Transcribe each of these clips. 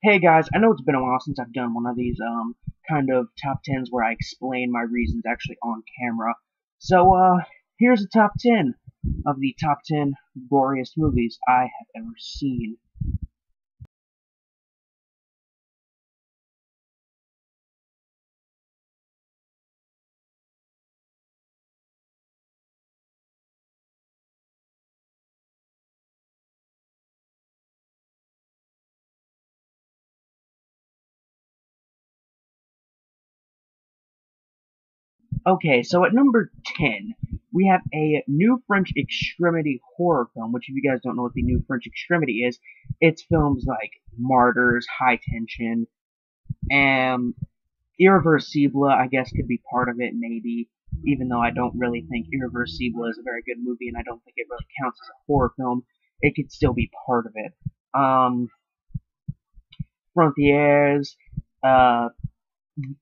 Hey guys, I know it's been a while since I've done one of these kind of top tens where I explain my reasons actually on camera. So here's a top 10 of the top 10 goriest movies I have ever seen. Okay, so at number 10, we have a new French extremity horror film, which if you guys don't know what the new French extremity is, it's films like Martyrs, High Tension, and Irreversible, I guess, could be part of it, maybe, even though I don't really think Irreversible is a very good movie, and I don't think it really counts as a horror film. It could still be part of it. Frontiers, uh,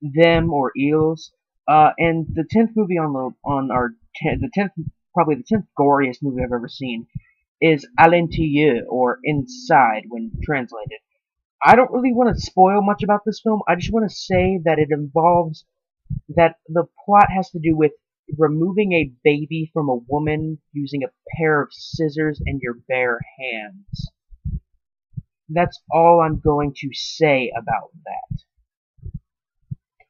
Them or Eels, and the 10th movie on our the 10th, probably the 10th goriest movie I've ever seen is À l'intérieur, or Inside when translated. I don't really want to spoil much about this film. I just want to say that it involves that the plot has to do with removing a baby from a woman using a pair of scissors and your bare hands. That's all I'm going to say about that.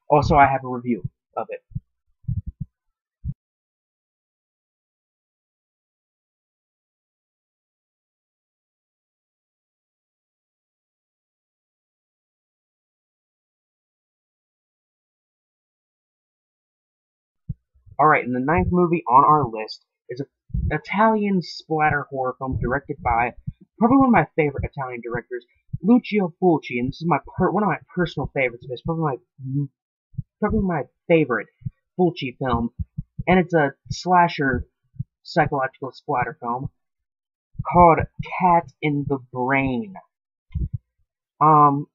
Also, I have a review of it. Alright, and the ninth movie on our list is an Italian splatter horror film directed by probably one of my favorite Italian directors, Lucio Fulci, and this is one of my personal favorites. It's probably my favorite Fulci film, and it's a slasher psychological splatter film called Cat in the Brain. Um,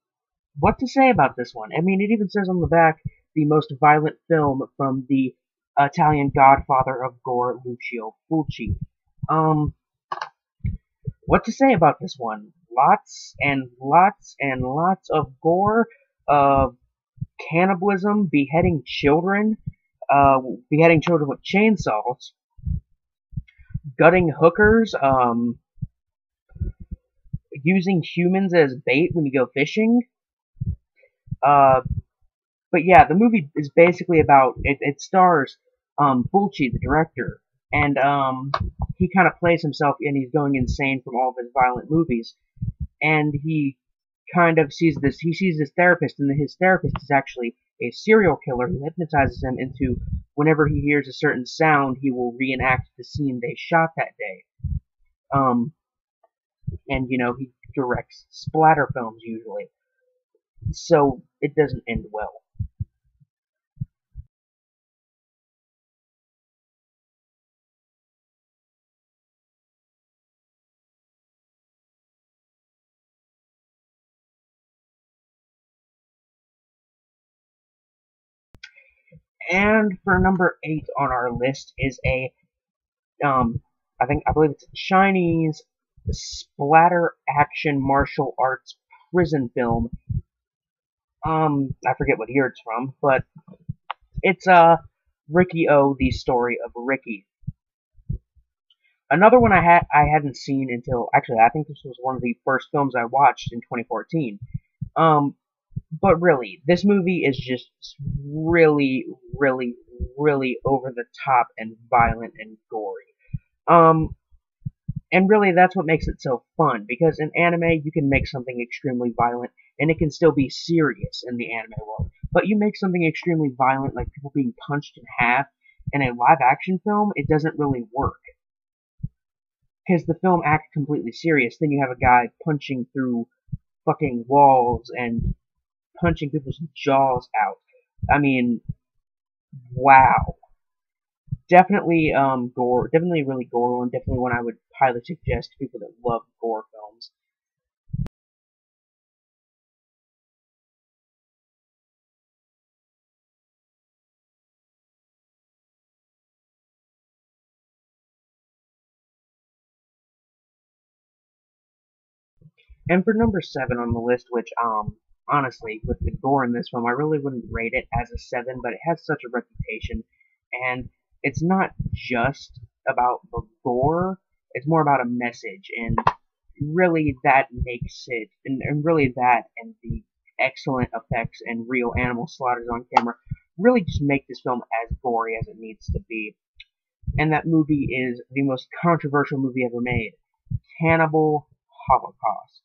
what to say about this one? I mean, it even says on the back, the most violent film from the Italian godfather of gore, Lucio Fulci. Um, what to say about this one? Lots and lots and lots of gore, of cannibalism, beheading children with chainsaws, gutting hookers, using humans as bait when you go fishing. Uh, but yeah, the movie is basically about it stars Fulci, the director, and he kind of plays himself, and he's going insane from all of his violent movies, and he kind of sees this therapist, and his therapist is actually a serial killer who hypnotizes him into whenever he hears a certain sound, he will reenact the scene they shot that day. Um, and he directs splatter films usually, so it doesn't end well. And for number 8 on our list is a um I believe it's a Chinese splatter action martial arts prison film. I forget what year it's from, but it's Ricky O, the story of Ricky. Another one I hadn't seen until, actually, I think this was one of the first films I watched in 2014. Um, but really, this movie is just really, really, really over the top and violent and gory. Um, and really, that's what makes it so fun, because in anime, you can make something extremely violent, and it can still be serious in the anime world. But you make something extremely violent, like people being punched in half, in a live action film, it doesn't really work. Because the film acts completely serious, then you have a guy punching through fucking walls and punching people's jaws out. I mean, wow. Definitely gore, definitely really gore, and definitely one I would highly suggest to people that love gore films. And for number 7 on the list, which honestly, with the gore in this film, I really wouldn't rate it as a 7, but it has such a reputation, and it's not just about the gore, it's more about a message, and really that makes it, and really that and the excellent effects and real animal slaughters on camera really just make this film as gory as it needs to be. And that movie is the most controversial movie ever made, Cannibal Holocaust.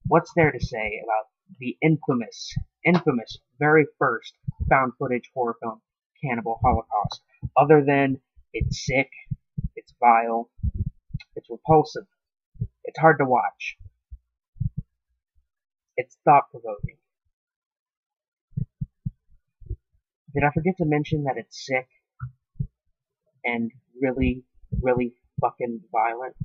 What's there to say about the infamous, very first found footage horror film, Cannibal Holocaust, other than it's sick, it's vile, it's repulsive, it's hard to watch, it's thought-provoking. Did I forget to mention that it's sick and really, really fucking violent?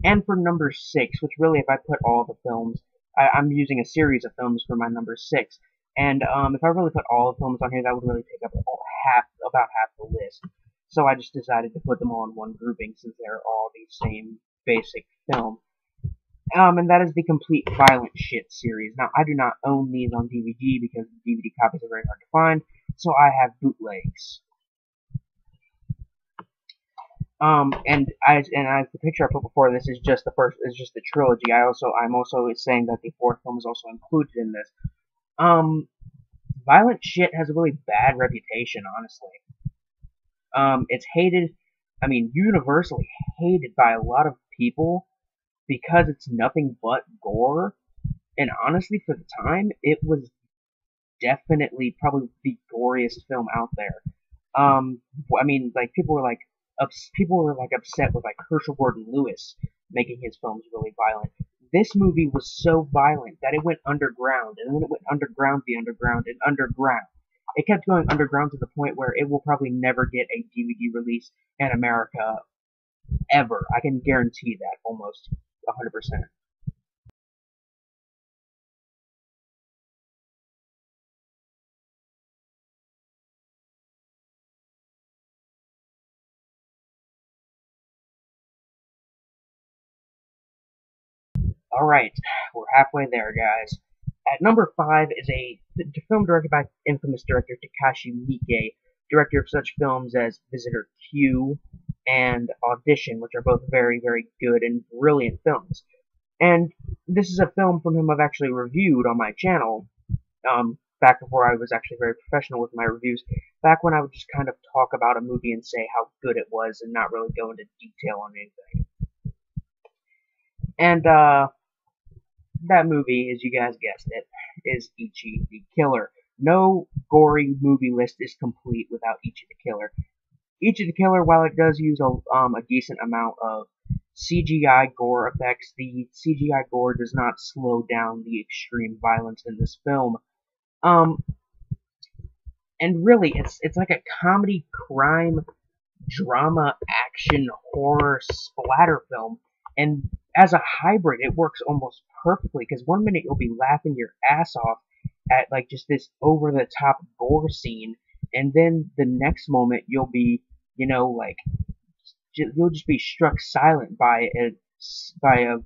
And for number 6, which really, if I put all the films, I'm using a series of films for my number 6, and if I really put all the films on here, that would really take up about half the list. So I just decided to put them all in one grouping since they're all the same basic film. And that is the Complete Violent Shit series. Now, I do not own these on DVD because DVD copies are very hard to find, so I have bootlegs. And the picture I put before this is just the trilogy. I'm also saying that the fourth film is also included in this. Violent Shit has a really bad reputation, honestly. It's hated, universally hated by a lot of people because it's nothing but gore. And honestly, for the time, it was definitely probably the goriest film out there. Like people were like upset with like Herschel Gordon Lewis making his films really violent. This movie was so violent that it went underground, and then it went underground, the underground, and underground. It kept going underground to the point where it will probably never get a DVD release in America ever. I can guarantee that almost 100%. All right, we're halfway there, guys. At number 5 is a film directed by infamous director Takashi Miike, director of such films as Visitor Q and Audition, which are both very, very good and brilliant films. And this is a film from him I've actually reviewed on my channel, back before I was actually very professional with my reviews, back when I would just kind of talk about a movie and say how good it was and not really go into detail on anything. And, that movie, as you guys guessed it, is Ichi the Killer. No gory movie list is complete without Ichi the Killer. Ichi the Killer, while it does use a decent amount of CGI gore effects, the CGI gore does not slow down the extreme violence in this film. And really, it's like a comedy, crime, drama, action, horror, splatter film. And as a hybrid, it works almost perfectly, because one minute you'll be laughing your ass off at like just this over the top gore scene, and then the next moment you'll be, like you'll just be struck silent by a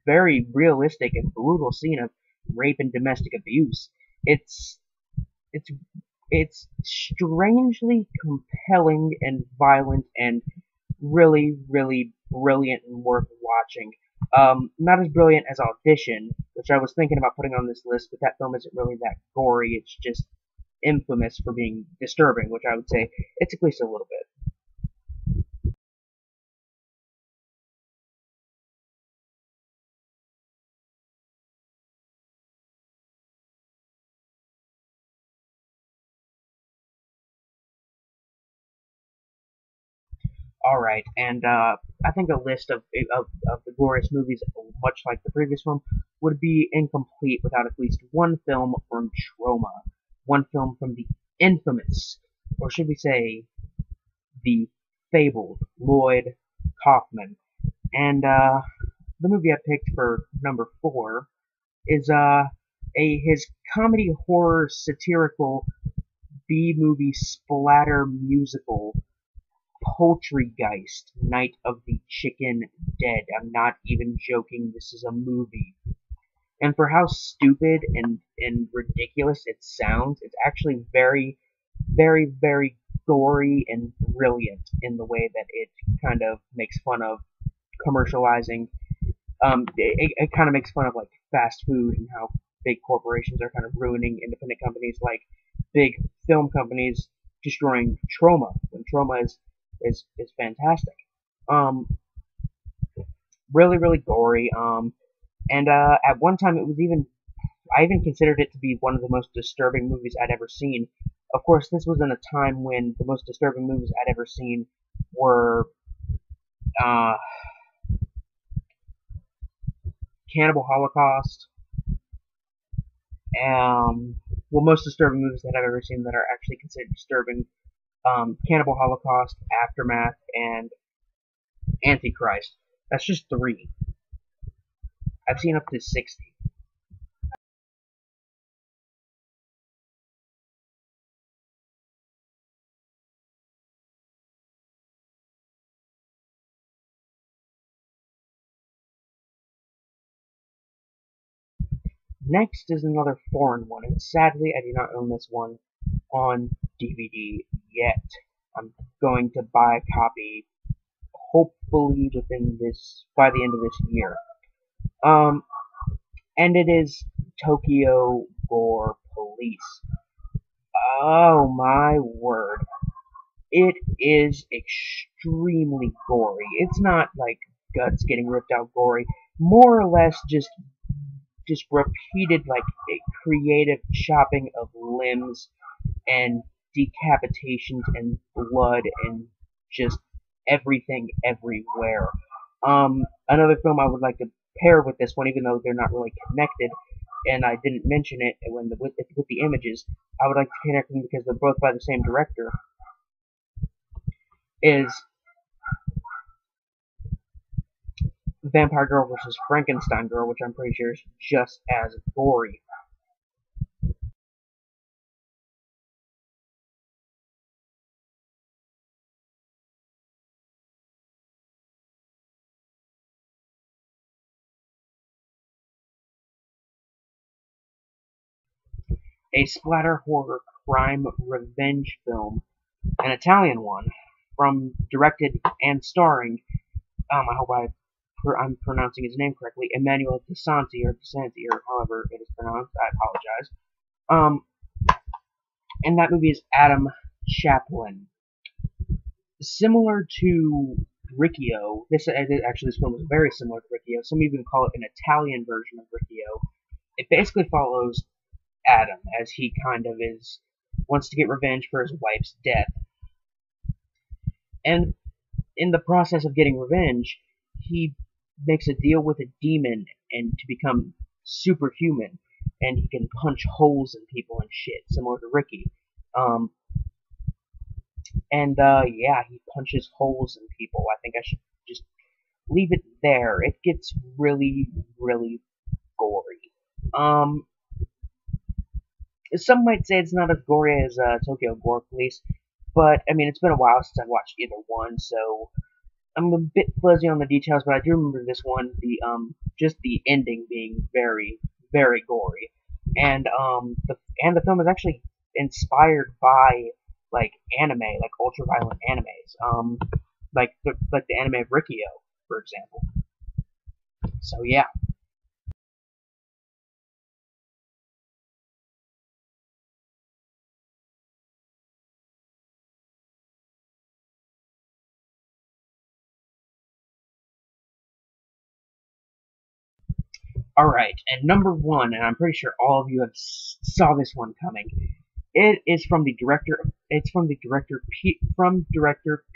very realistic and brutal scene of rape and domestic abuse. It's it's strangely compelling and violent and really, really brilliant and worth watching. Not as brilliant as Audition, which I was thinking about putting on this list, but that film isn't really that gory. It's just infamous for being disturbing, which I would say it's at least a little bit. All right, and I think a list of the Goriest movies, much like the previous one, would be incomplete without at least one film from Troma, one film from the infamous, or should we say, the fabled Lloyd Kaufman. And the movie I picked for number 4 is his comedy horror satirical B-movie splatter musical Poultrygeist, Night of the Chicken Dead. I'm not even joking, this is a movie. And for how stupid and ridiculous it sounds, it's actually very, very, very gory and brilliant in the way that it kind of makes fun of commercializing. It kind of makes fun of like fast food and how big corporations are kind of ruining independent companies, like big film companies destroying Troma when Troma is fantastic. Um, really, really gory. And at one time, I even considered it to be one of the most disturbing movies I'd ever seen. Of course, this was in a time when the most disturbing movies I'd ever seen were uh, Cannibal Holocaust. Well, most disturbing movies that I've ever seen that are actually considered disturbing: Cannibal Holocaust, Aftermath, and Antichrist. That's just 3. I've seen up to 60. Next is another foreign one, and sadly I do not own this one on DVD yet. I'm going to buy a copy hopefully by the end of this year. Um, and it is Tokyo Gore Police. Oh my word. It is extremely gory. It's not like guts getting ripped out gory. More or less just repeated like a creative chopping of limbs and decapitations and blood and just everything everywhere. Another film I would like to pair with this one, even though they're not really connected, and I didn't mention it with the images, I would like to connect them because they're both by the same director, is Vampire Girl versus Frankenstein Girl, which I'm pretty sure is just as gory. A splatter horror crime revenge film, an Italian one, directed and starring, I hope I'm pronouncing his name correctly, Emmanuel DeSanti, or however it is pronounced. I apologize. Um, and that movie is Adam Chaplin. Similar to Ricchio, this film is very similar to Ricchio. Some even call it an Italian version of Ricchio. It basically follows Adam as he kind of wants to get revenge for his wife's death, and in the process of getting revenge, he makes a deal with a demon and to become superhuman, and he can punch holes in people and shit, similar to Ricky. Um, and yeah, he punches holes in people. I think I should just leave it there. It gets really, really gory. Um, some might say it's not as gory as Tokyo Gore Police, but I mean, it's been a while since I've watched either one, so I'm a bit fuzzy on the details, but I do remember this one, just the ending being very, very gory, and the film is actually inspired by like anime, like ultra violent animes, like the anime of Ricchio, for example. So yeah. All right, and number one, and I'm pretty sure all of you have saw this one coming. It is from the director. It's from director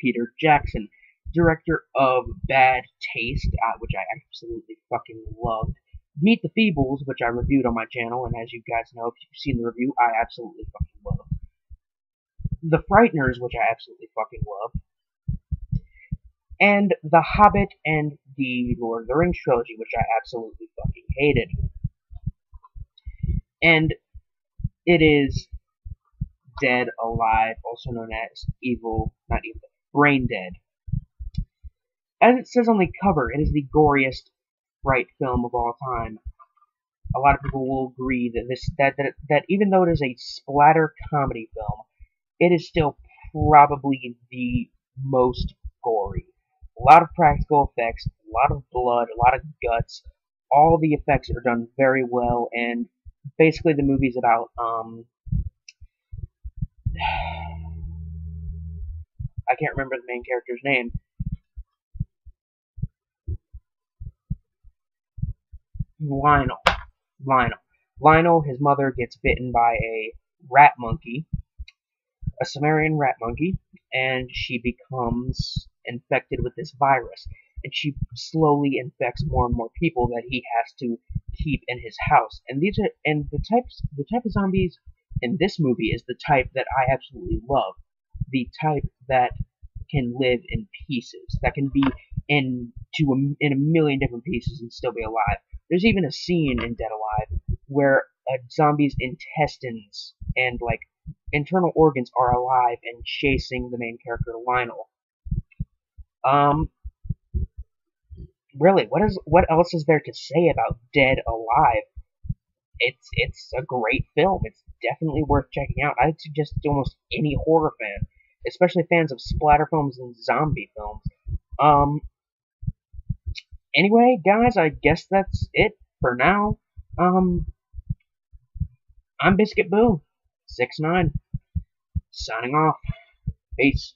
Peter Jackson, director of Bad Taste, which I absolutely fucking loved. Meet the Feebles, which I reviewed on my channel, and as you guys know, if you've seen the review, I absolutely fucking love. The Frighteners, which I absolutely fucking love, and The Hobbit and the Lord of the Rings trilogy, which I absolutely fucking hated. And it is Dead Alive, also known as not evil, Brain Dead. As it says on the cover, it is the goriest fright film of all time. A lot of people will agree that even though it is a splatter comedy film, it is still probably the most gory. A lot of practical effects, a lot of blood, a lot of guts. All the effects are done very well, and basically the movie's about I can't remember the main character's name. Lionel. Lionel. Lionel, his mother gets bitten by a rat monkey, a Sumerian rat monkey, and she becomes infected with this virus. And she slowly infects more and more people that he has to keep in his house. And the type of zombies in this movie is the type that I absolutely love. The type that can live in pieces, that can be in a million different pieces and still be alive. There's even a scene in Dead Alive where a zombie's intestines and like internal organs are alive and chasing the main character Lionel. Um, really, what else is there to say about Dead Alive? It's a great film. It's definitely worth checking out. I'd suggest to almost any horror fan, especially fans of splatter films and zombie films. Um, anyway, guys, I guess that's it for now. Um, I'm Biscuit Boo, 6ix9ine, signing off. Peace.